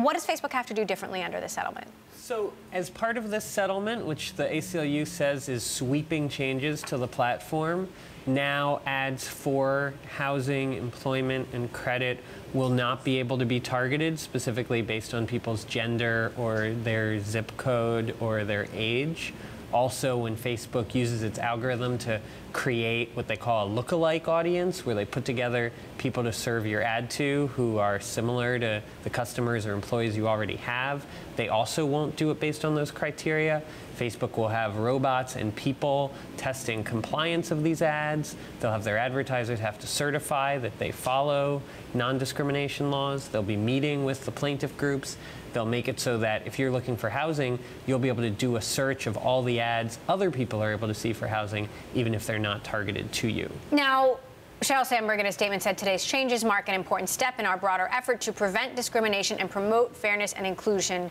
What does Facebook have to do differently under this settlement? So as part of this settlement, which the ACLU says is sweeping changes to the platform, now ads for housing, employment, and credit will not be able to be targeted specifically based on people's gender or their zip code or their age. Also, when Facebook uses its algorithm to create what they call a lookalike audience, where they put together people to serve your ad to who are similar to the customers or employees you already have, they also won't do it based on those criteria. Facebook will have robots and people testing compliance of these ads. They'll have their advertisers have to certify that they follow non-discrimination laws. They'll be meeting with the plaintiff groups. They'll make it so that if you're looking for housing, you'll be able to do a search of all the ads other people are able to see for housing, even if they're not targeted to you. Now, Sheryl Sandberg in a statement said today's changes mark an important step in our broader effort to prevent discrimination and promote fairness and inclusion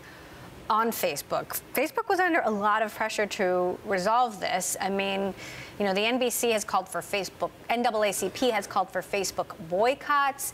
on Facebook. Facebook was under a lot of pressure to resolve this. I mean, you know, the NBC has called for NAACP has called for Facebook boycotts.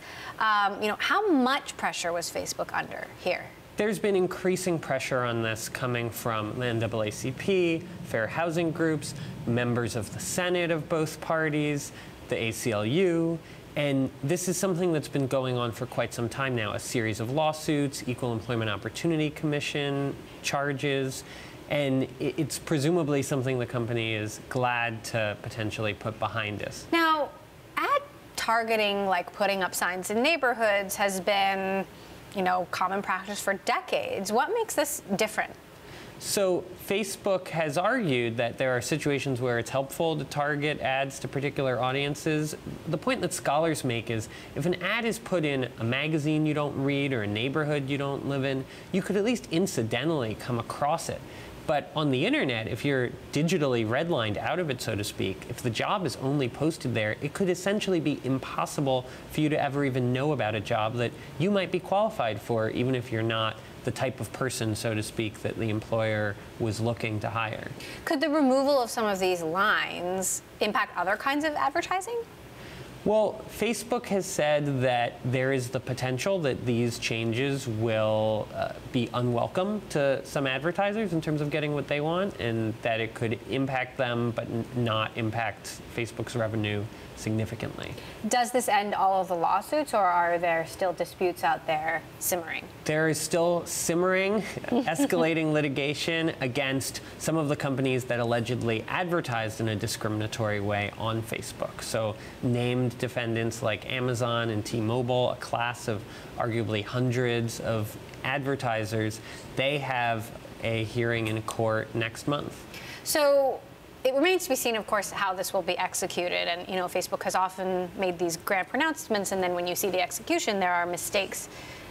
You know, how much pressure was Facebook under here? There's been increasing pressure on this coming from the NAACP, fair housing groups, members of the Senate of both parties, the ACLU, and this is something that's been going on for quite some time now. A series of lawsuits, Equal Employment Opportunity Commission charges, and it's presumably something the company is glad to potentially put behind us. Now, ad targeting, like putting up signs in neighborhoods, has been, you know, common practice for decades. What makes this different? So Facebook has argued that there are situations where it's helpful to target ads to particular audiences. The point that scholars make is if an ad is put in a magazine you don't read or a neighborhood you don't live in, you could at least incidentally come across it. But on the internet, if you're digitally redlined out of it, so to speak, if the job is only posted there, it could essentially be impossible for you to ever even know about a job that you might be qualified for, even if you're not the type of person, so to speak, that the employer was looking to hire. Could the removal of some of these lines impact other kinds of advertising? Well, Facebook has said that there is the potential that these changes will be unwelcome to some advertisers in terms of getting what they want, and that it could impact them but not impact Facebook's revenue significantly. Does this end all of the lawsuits, or are there still disputes out there simmering? There is still simmering, escalating litigation against some of the companies that allegedly advertised in a discriminatory way on Facebook. So named defendants like Amazon and T-Mobile, a class of arguably hundreds of advertisers, they have a hearing in court next month. So it remains to be seen, of course, how this will be executed. And, you know, Facebook has often made these grand pronouncements, and then when you see the execution, there are mistakes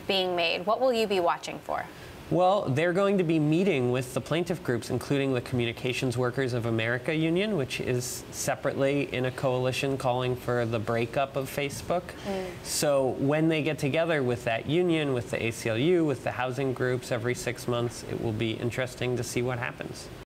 being made. What will you be watching for? Well, they're going to be meeting with the plaintiff groups, including the Communications Workers of America Union, which is separately in a coalition calling for the breakup of Facebook. So when they get together with that union, with the ACLU, with the housing groups every 6 months, it will be interesting to see what happens.